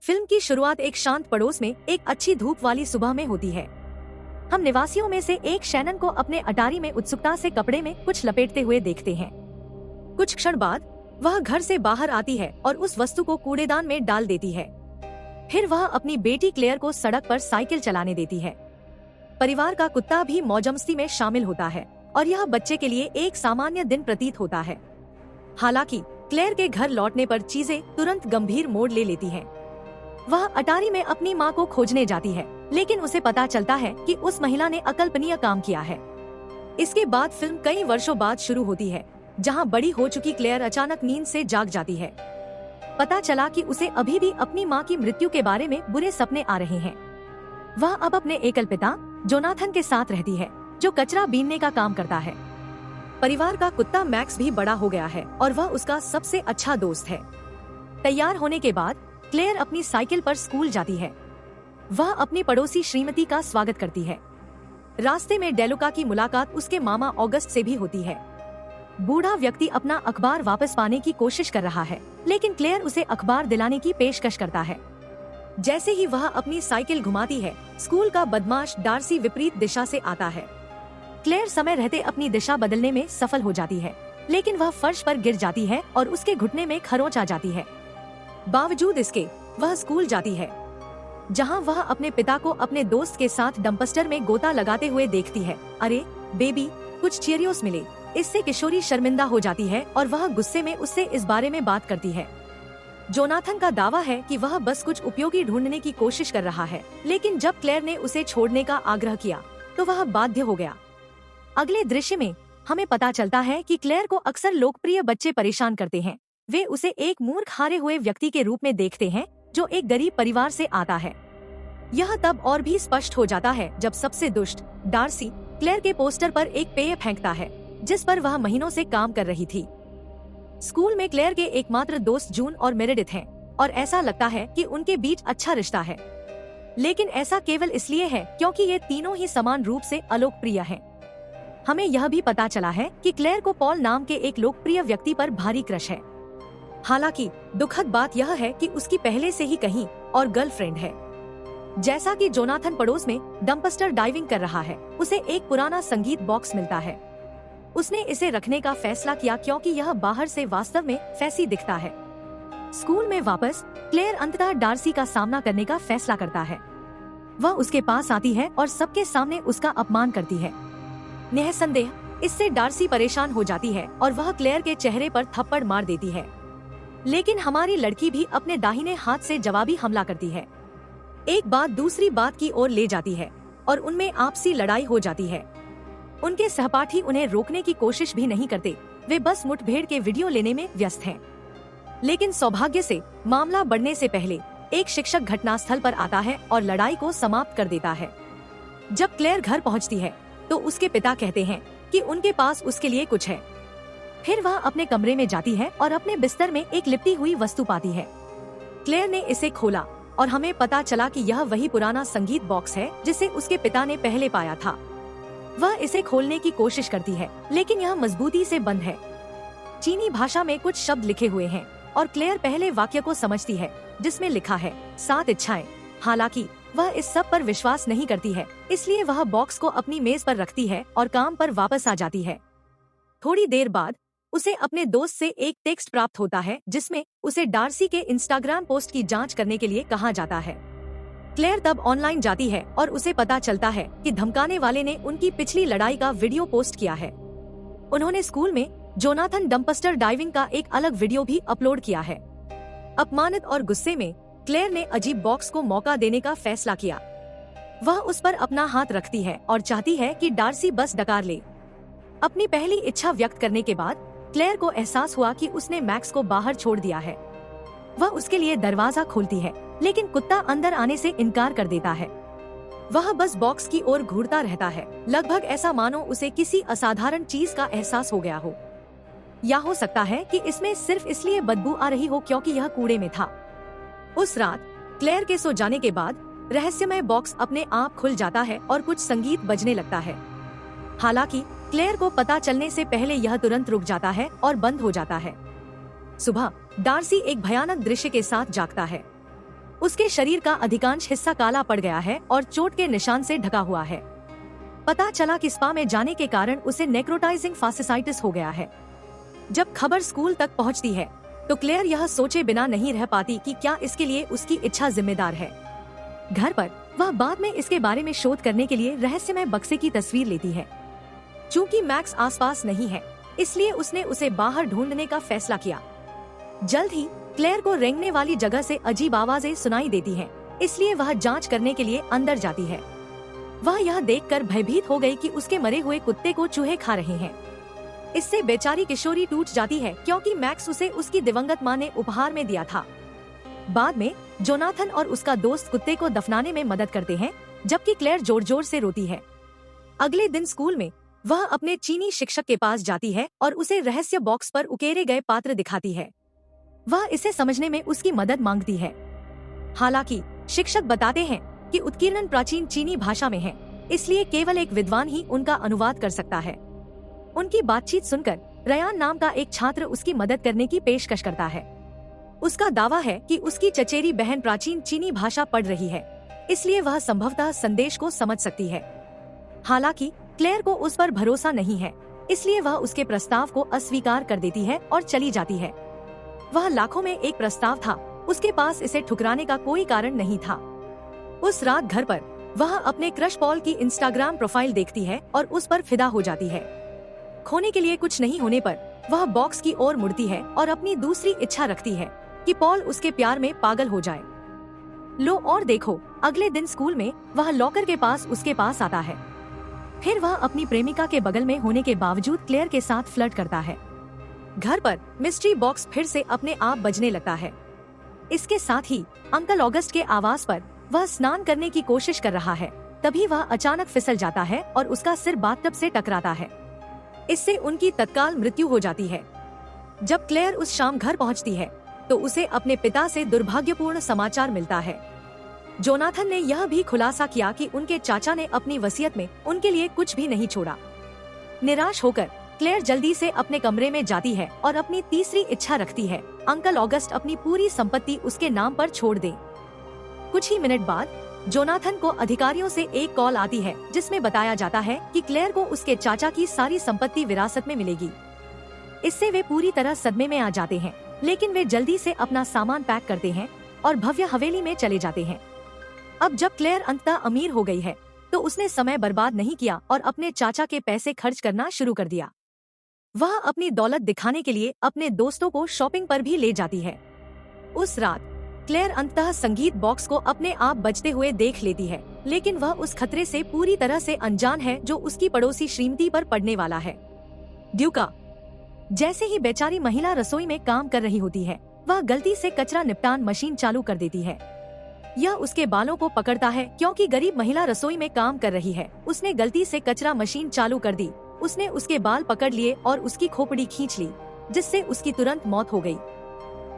Film की शुरुआत एक शांत पड़ोस में एक अच्छी धूप वाली सुबह में होती है। हम निवासियों में से एक शैनन को अपने अटारी में उत्सुकता से कपड़े में कुछ लपेटते हुए देखते हैं। कुछ क्षण बाद वह घर से बाहर आती है और उस वस्तु को कूड़ेदान में डाल देती है। फिर वह अपनी बेटी क्लेयर को सड़क पर साइकिल चलाने देती है। परिवार का कुत्ता भी मौजमस्ती में शामिल होता है और यह बच्चे के लिए एक सामान्य दिन प्रतीत होता है। हालांकि क्लेयर के घर लौटने पर चीजें तुरंत गंभीर मोड़ ले लेती हैं। वह अटारी में अपनी मां को खोजने जाती है, लेकिन उसे पता चलता है कि उस महिला ने अकल्पनीय काम किया है। इसके बाद फिल्म कई वर्षों बाद शुरू होती है, जहां बड़ी हो चुकी क्लेयर अचानक नींद से जाग जाती है। पता चला कि उसे अभी भी अपनी मां की मृत्यु के बारे में बुरे सपने आ रहे हैं। वह अब अपने एकल पिता जोनाथन के साथ रहती है, जो कचरा बीनने का काम करता है। परिवार का कुत्ता मैक्स भी बड़ा हो गया है और वह उसका सबसे अच्छा दोस्त है। तैयार होने के बाद क्लेयर अपनी साइकिल पर स्कूल जाती है। वह अपनी पड़ोसी श्रीमती का स्वागत करती है। रास्ते में डेलुका की मुलाकात उसके मामा ऑगस्ट से भी होती है। बूढ़ा व्यक्ति अपना अखबार वापस पाने की कोशिश कर रहा है, लेकिन क्लेयर उसे अखबार दिलाने की पेशकश करता है। जैसे ही वह अपनी साइकिल घुमाती है, स्कूल का बदमाश डार्सी विपरीत दिशा से आता है। क्लेयर समय रहते अपनी दिशा बदलने में सफल हो जाती है, लेकिन वह फर्श पर गिर जाती है और उसके घुटने में खरोंच आ जाती है। बावजूद इसके वह स्कूल जाती है, जहां वह अपने पिता को अपने दोस्त के साथ डंपस्टर में गोता लगाते हुए देखती है। अरे बेबी, कुछ चीरियोस मिले। इससे किशोरी शर्मिंदा हो जाती है और वह गुस्से में उससे इस बारे में बात करती है। जोनाथन का दावा है कि वह बस कुछ उपयोगी ढूंढने की कोशिश कर रहा है, लेकिन जब क्लेयर ने उसे छोड़ने का आग्रह किया तो वह बाध्य हो गया। अगले दृश्य में हमें पता चलता है कि क्लेयर को अक्सर लोकप्रिय बच्चे परेशान करते हैं। वे उसे एक मूर्ख हारे हुए व्यक्ति के रूप में देखते हैं, जो एक गरीब परिवार से आता है। यह तब और भी स्पष्ट हो जाता है जब सबसे दुष्ट डार्सी क्लेयर के पोस्टर पर एक पेय फेंकता है, जिस पर वह महीनों से काम कर रही थी। स्कूल में क्लेयर के एकमात्र दोस्त जून और मेरेडिथ हैं, और ऐसा लगता है कि उनके बीच अच्छा रिश्ता है। लेकिन ऐसा केवल इसलिए है क्योंकि ये तीनों ही समान रूप से अलोकप्रिय हैं। हमें यह भी पता चला है कि क्लेयर को पॉल नाम के एक लोकप्रिय व्यक्ति पर भारी क्रश है। हालांकि दुखद बात यह है कि उसकी पहले से ही कहीं और गर्लफ्रेंड है। जैसा कि जोनाथन पड़ोस में डंपस्टर डाइविंग कर रहा है, उसे एक पुराना संगीत बॉक्स मिलता है। उसने इसे रखने का फैसला किया क्योंकि यह बाहर से वास्तव में फैंसी दिखता है। स्कूल में वापस क्लेयर अंततः डार्सी का सामना करने का फैसला करता है। वह उसके पास आती है और सबके सामने उसका अपमान करती है। निःसंदेह इससे डार्सी परेशान हो जाती है और वह क्लेयर के चेहरे पर थप्पड़ मार देती है। लेकिन हमारी लड़की भी अपने दाहिने हाथ से जवाबी हमला करती है। एक बात दूसरी बात की ओर ले जाती है और उनमें आपसी लड़ाई हो जाती है। उनके सहपाठी उन्हें रोकने की कोशिश भी नहीं करते, वे बस मुठभेड़ के वीडियो लेने में व्यस्त हैं। लेकिन सौभाग्य से मामला बढ़ने से पहले एक शिक्षक घटनास्थल पर आता है और लड़ाई को समाप्त कर देता है। जब क्लेयर घर पहुंचती है तो उसके पिता कहते हैं कि उनके पास उसके लिए कुछ है। फिर वह अपने कमरे में जाती है और अपने बिस्तर में एक लिपटी हुई वस्तु पाती है। क्लेयर ने इसे खोला और हमें पता चला कि यह वही पुराना संगीत बॉक्स है जिसे उसके पिता ने पहले पाया था। वह इसे खोलने की कोशिश करती है, लेकिन यह मजबूती से बंद है। चीनी भाषा में कुछ शब्द लिखे हुए हैं और क्लेयर पहले वाक्य को समझती है, जिसमें लिखा है 7 इच्छाएं। हालांकि वह इस सब पर विश्वास नहीं करती है, इसलिए वह बॉक्स को अपनी मेज पर रखती है और काम पर वापस आ जाती है। थोड़ी देर बाद उसे अपने दोस्त से एक टेक्स्ट प्राप्त होता है, जिसमें उसे डार्सी के इंस्टाग्राम पोस्ट की जांच करने के लिए कहा जाता है। क्लेयर तब ऑनलाइन जाती है और उसे पता चलता है कि धमकाने वाले ने उनकी पिछली लड़ाई का वीडियो पोस्ट किया है। उन्होंने स्कूल में जोनाथन डंपस्टर डाइविंग का एक अलग वीडियो भी अपलोड किया है। अपमानित और गुस्से में क्लेयर ने अजीब बॉक्स को मौका देने का फैसला किया। वह उस पर अपना हाथ रखती है और चाहती है कि डार्सी बस डकार ले। अपनी पहली इच्छा व्यक्त करने के बाद क्लेयर को एहसास हुआ कि उसने मैक्स को बाहर छोड़ दिया है। वह उसके लिए दरवाजा खोलती है, लेकिन कुत्ता अंदर आने से इनकार कर देता है। वह बस बॉक्स की ओर घूरता रहता है, लगभग ऐसा मानो उसे किसी असाधारण चीज का एहसास हो गया हो। या हो सकता है कि इसमें सिर्फ इसलिए बदबू आ रही हो क्योंकि यह कूड़े में था। उस रात क्लेयर के सो जाने के बाद रहस्यमय बॉक्स अपने आप खुल जाता है और कुछ संगीत बजने लगता है। हालांकि क्लेयर को पता चलने से पहले यह तुरंत रुक जाता है और बंद हो जाता है। सुबह डार्सी एक भयानक दृश्य के साथ जागता है। उसके शरीर का अधिकांश हिस्सा काला पड़ गया है और चोट के निशान से ढका हुआ है। पता चला कि स्पा में जाने के कारण उसे नेक्रोटाइजिंग फासिसाइटिस हो गया है। जब खबर स्कूल तक पहुंचती है तो क्लेयर यह सोचे बिना नहीं रह पाती कि क्या इसके लिए उसकी इच्छा जिम्मेदार है। घर पर वह बाद में इसके बारे में शोध करने के लिए रहस्यमय बक्से की तस्वीर लेती है। चूंकि मैक्स आसपास नहीं है, इसलिए उसने उसे बाहर ढूंढने का फैसला किया। जल्द ही क्लेयर को रेंगने वाली जगह से अजीब आवाजें सुनाई देती हैं, इसलिए वह जांच करने के लिए अंदर जाती है। वह यह देखकर भयभीत हो गई कि उसके मरे हुए कुत्ते को चूहे खा रहे हैं। इससे बेचारी किशोरी टूट जाती है, क्योंकि मैक्स उसे उसकी दिवंगत मां ने उपहार में दिया था। बाद में जोनाथन और उसका दोस्त कुत्ते को दफनाने में मदद करते हैं, जबकि क्लेयर जोर जोर से रोती है। अगले दिन स्कूल में वह अपने चीनी शिक्षक के पास जाती है और उसे रहस्य बॉक्स पर उकेरे गए पात्र दिखाती है। वह इसे समझने में उसकी मदद मांगती है। हालांकि शिक्षक बताते हैं कि उत्कीर्णन प्राचीन चीनी भाषा में है, इसलिए केवल एक विद्वान ही उनका अनुवाद कर सकता है। उनकी बातचीत सुनकर रयान नाम का एक छात्र उसकी मदद करने की पेशकश करता है। उसका दावा है कि उसकी चचेरी बहन प्राचीन चीनी भाषा पढ़ रही है, इसलिए वह संभवतः संदेश को समझ सकती है। हालांकि क्लेयर को उस पर भरोसा नहीं है, इसलिए वह उसके प्रस्ताव को अस्वीकार कर देती है और चली जाती है। वह लाखों में एक प्रस्ताव था, उसके पास इसे ठुकराने का कोई कारण नहीं था। उस रात घर पर वह अपने क्रश पॉल की इंस्टाग्राम प्रोफाइल देखती है और उस पर फिदा हो जाती है। खोने के लिए कुछ नहीं होने पर वह बॉक्स की ओर मुड़ती है और अपनी दूसरी इच्छा रखती है कि पॉल उसके प्यार में पागल हो जाए। लो और देखो, अगले दिन स्कूल में वह लॉकर के पास उसके पास आता है। फिर वह अपनी प्रेमिका के बगल में होने के बावजूद क्लेयर के साथ फ्लर्ट करता है। घर पर मिस्ट्री बॉक्स फिर से अपने आप बजने लगता है। इसके साथ ही अंकल ऑगस्ट के आवास पर वह स्नान करने की कोशिश कर रहा है, तभी वह अचानक फिसल जाता है और उसका सिर बाथटब से टकराता है। इससे उनकी तत्काल मृत्यु हो जाती है। जब क्लेयर उस शाम घर पहुंचती है तो उसे अपने पिता से दुर्भाग्यपूर्ण समाचार मिलता है। जोनाथन ने यह भी खुलासा किया कि उनके चाचा ने अपनी वसीयत में उनके लिए कुछ भी नहीं छोड़ा। निराश होकर क्लेयर जल्दी से अपने कमरे में जाती है और अपनी तीसरी इच्छा रखती है, अंकल ऑगस्ट अपनी पूरी संपत्ति उसके नाम पर छोड़ दे। कुछ ही मिनट बाद जोनाथन को अधिकारियों से एक कॉल आती है, जिसमें बताया जाता है कि क्लेयर को उसके चाचा की सारी संपत्ति विरासत में मिलेगी। इससे वे पूरी तरह सदमे में आ जाते हैं, लेकिन वे जल्दी से अपना सामान पैक करते हैं और भव्य हवेली में चले जाते हैं। अब जब क्लेयर अंततः अमीर हो गई है तो उसने समय बर्बाद नहीं किया और अपने चाचा के पैसे खर्च करना शुरू कर दिया। वह अपनी दौलत दिखाने के लिए अपने दोस्तों को शॉपिंग पर भी ले जाती है। उस रात क्लेयर अंततः संगीत बॉक्स को अपने आप बजते हुए देख लेती है, लेकिन वह उस खतरे से पूरी तरह से अनजान है जो उसकी पड़ोसी श्रीमती पर पड़ने वाला है। ड्यूका। जैसे ही बेचारी महिला रसोई में काम कर रही होती है, वह गलती से कचरा निपटान मशीन चालू कर देती है। यह उसके बालों को पकड़ता है, क्योंकि गरीब महिला रसोई में काम कर रही है। उसने गलती से कचरा मशीन चालू कर दी। उसने उसके बाल पकड़ लिए और उसकी खोपड़ी खींच ली, जिससे उसकी तुरंत मौत हो गई।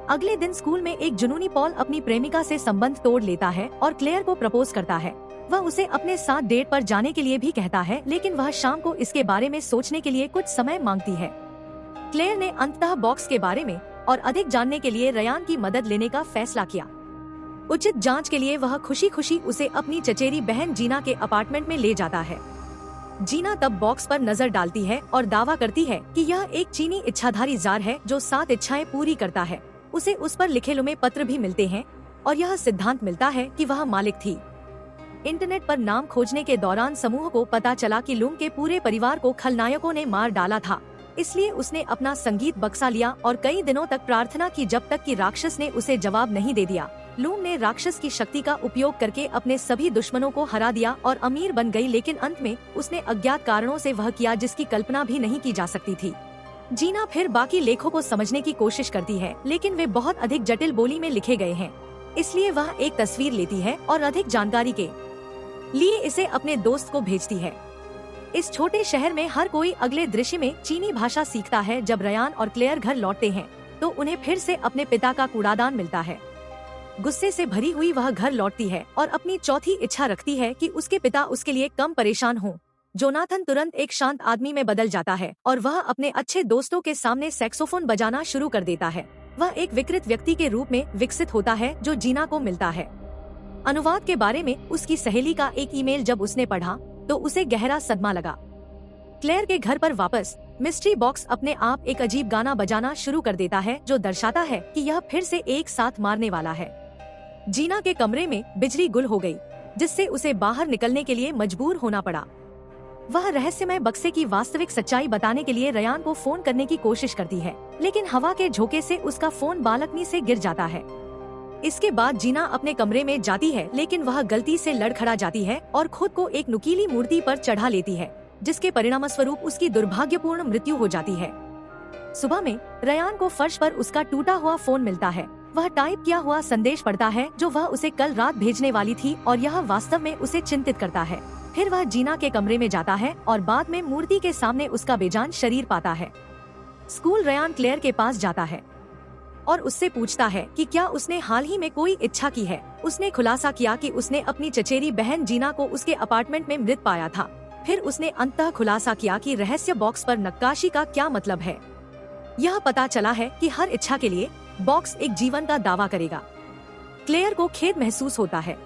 अगले दिन स्कूल में एक जुनूनी पॉल अपनी प्रेमिका से संबंध तोड़ लेता है और क्लेयर को प्रपोज करता है। वह उसे अपने साथ डेट पर जाने के लिए भी कहता है, लेकिन वह शाम को इसके बारे में सोचने के लिए कुछ समय मांगती है। क्लेयर ने अंततः बॉक्स के बारे में और अधिक जानने के लिए रयान की मदद लेने का फैसला किया। उचित जांच के लिए वह खुशी खुशी उसे अपनी चचेरी बहन जीना के अपार्टमेंट में ले जाता है। जीना तब बॉक्स पर नजर डालती है और दावा करती है कि यह एक चीनी इच्छाधारी जार है जो 7 इच्छाएं पूरी करता है। उसे उस पर लिखे लुमे पत्र भी मिलते हैं और यह सिद्धांत मिलता है कि वह मालिक थी। इंटरनेट पर नाम खोजने के दौरान समूह को पता चला कि लूम के पूरे परिवार को खलनायकों ने मार डाला था। इसलिए उसने अपना संगीत बक्सा लिया और कई दिनों तक प्रार्थना की, जब तक कि राक्षस ने उसे जवाब नहीं दे दिया। लूम ने राक्षस की शक्ति का उपयोग करके अपने सभी दुश्मनों को हरा दिया और अमीर बन गई, लेकिन अंत में उसने अज्ञात कारणों से वह किया जिसकी कल्पना भी नहीं की जा सकती थी। जीना फिर बाकी लेखों को समझने की कोशिश करती है, लेकिन वे बहुत अधिक जटिल बोली में लिखे गए हैं। इसलिए वह एक तस्वीर लेती है और अधिक जानकारी के लिए इसे अपने दोस्त को भेजती है। इस छोटे शहर में हर कोई अगले दृश्य में चीनी भाषा सीखता है। जब रयान और क्लेयर घर लौटते हैं तो उन्हें फिर से अपने पिता का कूड़ादान मिलता है। गुस्से से भरी हुई वह घर लौटती है और अपनी चौथी इच्छा रखती है कि उसके पिता उसके लिए कम परेशान हों। जोनाथन तुरंत एक शांत आदमी में बदल जाता है और वह अपने अच्छे दोस्तों के सामने सैक्सोफोन बजाना शुरू कर देता है। वह एक विकृत व्यक्ति के रूप में विकसित होता है जो जीना को मिलता है। अनुवाद के बारे में उसकी सहेली का एक ईमेल जब उसने पढ़ा तो उसे गहरा सदमा लगा। क्लेयर के घर पर वापस मिस्ट्री बॉक्स अपने आप एक अजीब गाना बजाना शुरू कर देता है जो दर्शाता है कि यह फिर से एक साथ मारने वाला है। जीना के कमरे में बिजली गुल हो गई, जिससे उसे बाहर निकलने के लिए मजबूर होना पड़ा। वह रहस्यमय बक्से की वास्तविक सच्चाई बताने के लिए रयान को फोन करने की कोशिश करती है, लेकिन हवा के झोंके से उसका फोन बालकनी से गिर जाता है। इसके बाद जीना अपने कमरे में जाती है, लेकिन वह गलती से लड़खड़ा जाती है और खुद को एक नुकीली मूर्ति पर चढ़ा लेती है, जिसके परिणामस्वरूप उसकी दुर्भाग्यपूर्ण मृत्यु हो जाती है। सुबह में रयान को फर्श पर उसका टूटा हुआ फोन मिलता है। वह टाइप किया हुआ संदेश पढ़ता है जो वह उसे कल रात भेजने वाली थी, और यह वास्तव में उसे चिंतित करता है। फिर वह जीना के कमरे में जाता है और बाद में मूर्ति के सामने उसका बेजान शरीर पाता है। स्कूल रयान क्लेयर के पास जाता है और उससे पूछता है कि क्या उसने हाल ही में कोई इच्छा की है। उसने खुलासा किया कि उसने अपनी चचेरी बहन जीना को उसके अपार्टमेंट में मृत पाया था। फिर उसने अंततः खुलासा किया कि रहस्य बॉक्स पर नक्काशी का क्या मतलब है। यह पता चला है कि हर इच्छा के लिए बॉक्स एक जीवन का दावा करेगा। क्लेयर को खेद महसूस होता है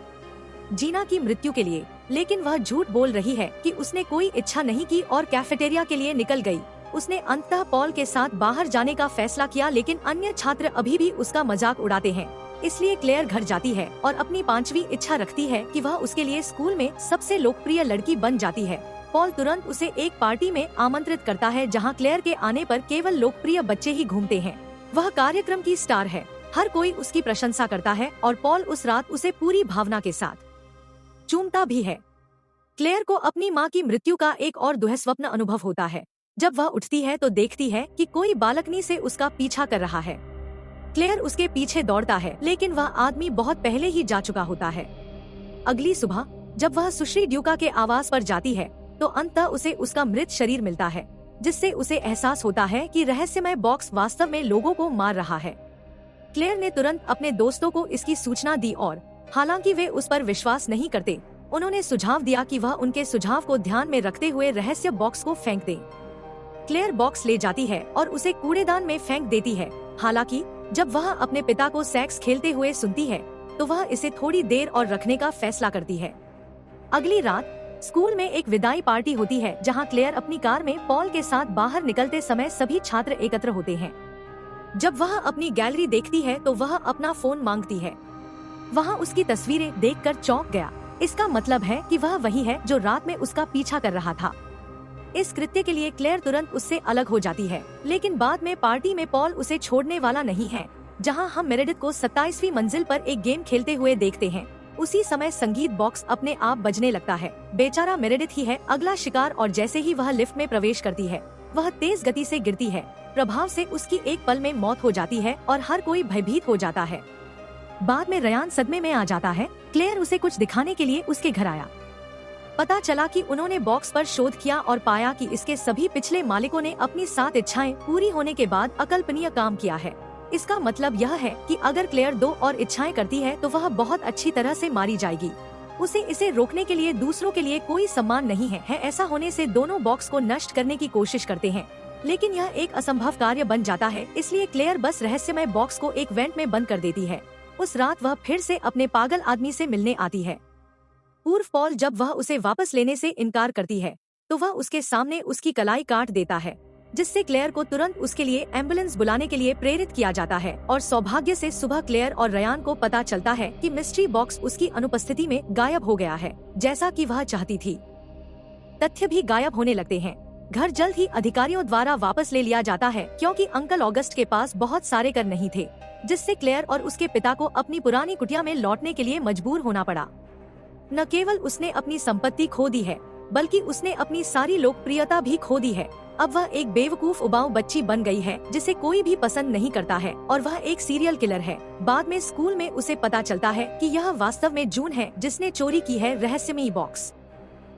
जीना की मृत्यु के लिए, लेकिन वह झूठ बोल रही है कि उसने कोई इच्छा नहीं की और कैफेटेरिया के लिए निकल गई। उसने अंततः पॉल के साथ बाहर जाने का फैसला किया, लेकिन अन्य छात्र अभी भी उसका मजाक उड़ाते हैं। इसलिए क्लेयर घर जाती है और अपनी 5वीं इच्छा रखती है कि वह उसके लिए स्कूल में सबसे लोकप्रिय लड़की बन जाती है। पॉल तुरंत उसे एक पार्टी में आमंत्रित करता है जहां क्लेयर के आने पर केवल लोकप्रिय बच्चे ही घूमते हैं। वह कार्यक्रम की स्टार है, हर कोई उसकी प्रशंसा करता है और पॉल उस रात उसे पूरी भावना के साथ चूमता भी है। क्लेयर को अपनी मां की मृत्यु का एक और दुःस्वप्न अनुभव होता है। जब वह उठती है तो देखती है कि कोई बालकनी से उसका पीछा कर रहा है। क्लेयर उसके पीछे दौड़ता है, लेकिन वह आदमी बहुत पहले ही जा चुका होता है। अगली सुबह जब वह सुश्री ड्यूका के आवास पर जाती है तो अंततः उसे उसका मृत शरीर मिलता है, जिससे उसे एहसास होता है कि रहस्यमय बॉक्स वास्तव में लोगों को मार रहा है। क्लेयर ने तुरंत अपने दोस्तों को इसकी सूचना दी और हालांकि वे उस पर विश्वास नहीं करते, उन्होंने सुझाव दिया कि वह उनके सुझाव को ध्यान में रखते हुए रहस्य बॉक्स को फेंक दे। क्लेयर बॉक्स ले जाती है और उसे कूड़ेदान में फेंक देती है। हालांकि जब वह अपने पिता को सेक्स खेलते हुए सुनती है तो वह इसे थोड़ी देर और रखने का फैसला करती है। अगली रात स्कूल में एक विदाई पार्टी होती है जहां क्लेयर अपनी कार में पॉल के साथ बाहर निकलते समय सभी छात्र एकत्र होते हैं। जब वह अपनी गैलरी देखती है तो वह अपना फोन मांगती है। वहां उसकी तस्वीरें देखकर चौंक गया। इसका मतलब है कि वह वही है जो रात में उसका पीछा कर रहा था। इस कृत्य के लिए क्लेयर तुरंत उससे अलग हो जाती है, लेकिन बाद में पार्टी में पॉल उसे छोड़ने वाला नहीं है। जहां हम मेरेडिथ को 27वीं मंजिल पर एक गेम खेलते हुए देखते हैं, उसी समय संगीत बॉक्स अपने आप बजने लगता है। बेचारा मेरेडिथ ही है अगला शिकार, और जैसे ही वह लिफ्ट में प्रवेश करती है वह तेज गति से गिरती है। प्रभाव से उसकी एक पल में मौत हो जाती है और हर कोई भयभीत हो जाता है। बाद में रयान सदमे में आ जाता है। क्लेयर उसे कुछ दिखाने के लिए उसके घर आया। पता चला कि उन्होंने बॉक्स पर शोध किया और पाया कि इसके सभी पिछले मालिकों ने अपनी 7 इच्छाएं पूरी होने के बाद अकल्पनीय काम किया है। इसका मतलब यह है कि अगर क्लेयर 2 और इच्छाएं करती है तो वह बहुत अच्छी तरह से मारी जाएगी। उसे इसे रोकने के लिए दूसरों के लिए कोई सम्मान नहीं है। ऐसा होने से दोनों बॉक्स को नष्ट करने की कोशिश करते हैं, लेकिन यह एक असंभव कार्य बन जाता है। इसलिए क्लेयर बस रहस्यमय बॉक्स को एक वेंट में बंद कर देती है। उस रात वह फिर से अपने पागल आदमी से मिलने आती है। पूर्व पॉल जब वह उसे वापस लेने से इनकार करती है तो वह उसके सामने उसकी कलाई काट देता है, जिससे क्लेयर को तुरंत उसके लिए एम्बुलेंस बुलाने के लिए प्रेरित किया जाता है। और सौभाग्य से सुबह क्लेयर और रयान को पता चलता है कि मिस्ट्री बॉक्स उसकी अनुपस्थिति में गायब हो गया है, जैसा कि वह चाहती थी। तथ्य भी गायब होने लगते हैं। घर जल्द ही अधिकारियों द्वारा वापस ले लिया जाता है, क्योंकि अंकल ऑगस्ट के पास बहुत सारे कर नहीं थे, जिससे क्लेयर और उसके पिता को अपनी पुरानी कुटिया में लौटने के लिए मजबूर होना पड़ा। न केवल उसने अपनी संपत्ति खो दी है, बल्कि उसने अपनी सारी लोकप्रियता भी खो दी है। अब वह एक बेवकूफ उबाऊ बच्ची बन गई है जिसे कोई भी पसंद नहीं करता है, और वह एक सीरियल किलर है। बाद में स्कूल में उसे पता चलता है कि यह वास्तव में जून है जिसने चोरी की है रहस्यमयी बॉक्स।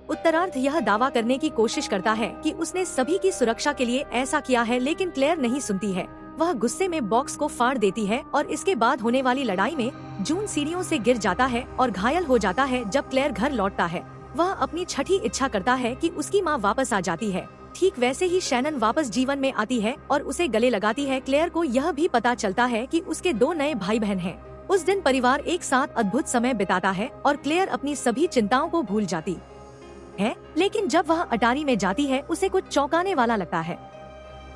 उत्तरार्ध यह दावा करने की कोशिश करता है कि उसने सभी की सुरक्षा के लिए ऐसा किया है, लेकिन क्लेयर नहीं सुनती है। वह गुस्से में बॉक्स को फाड़ देती है और इसके बाद होने वाली लड़ाई में जून सीढ़ियों से गिर जाता है और घायल हो जाता है। जब क्लेयर घर लौटता है वह अपनी छठी इच्छा करता है कि उसकी माँ वापस आ जाती है, ठीक वैसे ही शैनन वापस जीवन में आती है और उसे गले लगाती है। क्लेयर को यह भी पता चलता है कि उसके 2 नए भाई बहन हैं। उस दिन परिवार एक साथ अद्भुत समय बिताता है और क्लेयर अपनी सभी चिंताओं को भूल जाती है। लेकिन जब वह अटारी में जाती है उसे कुछ चौंकाने वाला लगता है।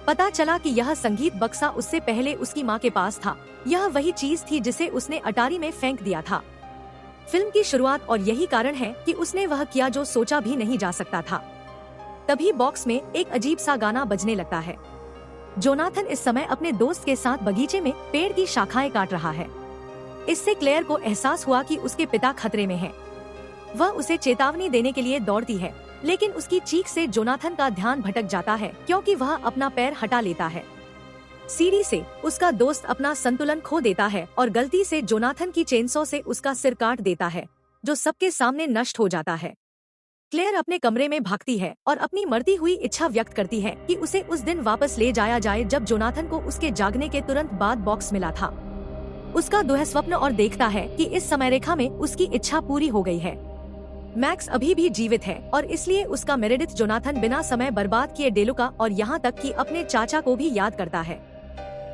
पता चला कि यह संगीत बक्सा उससे पहले उसकी माँ के पास था। यह वही चीज थी जिसे उसने अटारी में फेंक दिया था। फिल्म की शुरुआत और यही कारण है कि उसने वह किया जो सोचा भी नहीं जा सकता था। तभी बॉक्स में एक अजीब सा गाना बजने लगता है। जोनाथन इस समय अपने दोस्त के साथ बगीचे में पेड़ की शाखाएं काट रहा है। इससे क्लेयर को एहसास हुआ कि उसके पिता खतरे में हैं। वह उसे चेतावनी देने के लिए दौड़ती है, लेकिन उसकी चीख से जोनाथन का ध्यान भटक जाता है क्योंकि वह अपना पैर हटा लेता है। सीढ़ी से उसका दोस्त अपना संतुलन खो देता है और गलती से जोनाथन की चेनसो से उसका सिर काट देता है, जो सबके सामने नष्ट हो जाता है। क्लेयर अपने कमरे में भागती है और अपनी मरती हुई इच्छा व्यक्त करती है कि उसे उस दिन वापस ले जाया जाए जब जोनाथन को उसके जागने के तुरंत बाद बॉक्स मिला था। उसका दुःस्वप्न और देखता है कि इस समय रेखा में उसकी इच्छा पूरी हो गई है। मैक्स अभी भी जीवित है और इसलिए उसका मेरेडिथ जोनाथन बिना समय बर्बाद किए डेलुका और यहाँ तक कि अपने चाचा को भी याद करता है।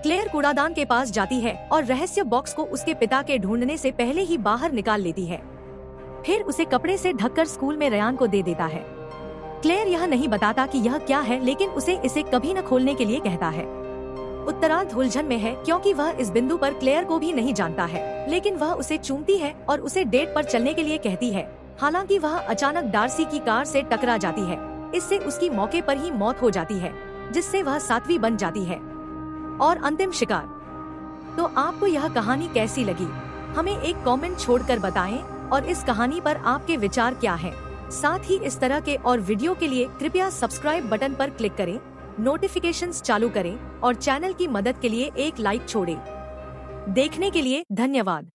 क्लेयर कूड़ादान के पास जाती है और रहस्य बॉक्स को उसके पिता के ढूंढने से पहले ही बाहर निकाल लेती है। फिर उसे कपड़े से ढककर स्कूल में रयान को दे देता है। क्लेयर यह नहीं बताता कि यह क्या है, लेकिन उसे इसे कभी न खोलने के लिए कहता है। उत्तरार्ध उलझन में है क्योंकि वह इस बिंदु पर क्लेयर को भी नहीं जानता है, लेकिन वह उसे चूमती है और उसे डेट पर चलने के लिए कहती है। हालांकि वह अचानक डार्सी की कार से टकरा जाती है। इससे उसकी मौके पर ही मौत हो जाती है, जिससे वह सातवीं बन जाती है। और अंतिम शिकार। तो आपको यह कहानी कैसी लगी, हमें एक कमेंट छोड़कर बताएं और इस कहानी पर आपके विचार क्या हैं। साथ ही इस तरह के और वीडियो के लिए कृपया सब्सक्राइब बटन पर क्लिक करें, नोटिफिकेशंस चालू करें और चैनल की मदद के लिए एक लाइक छोड़ें। देखने के लिए धन्यवाद।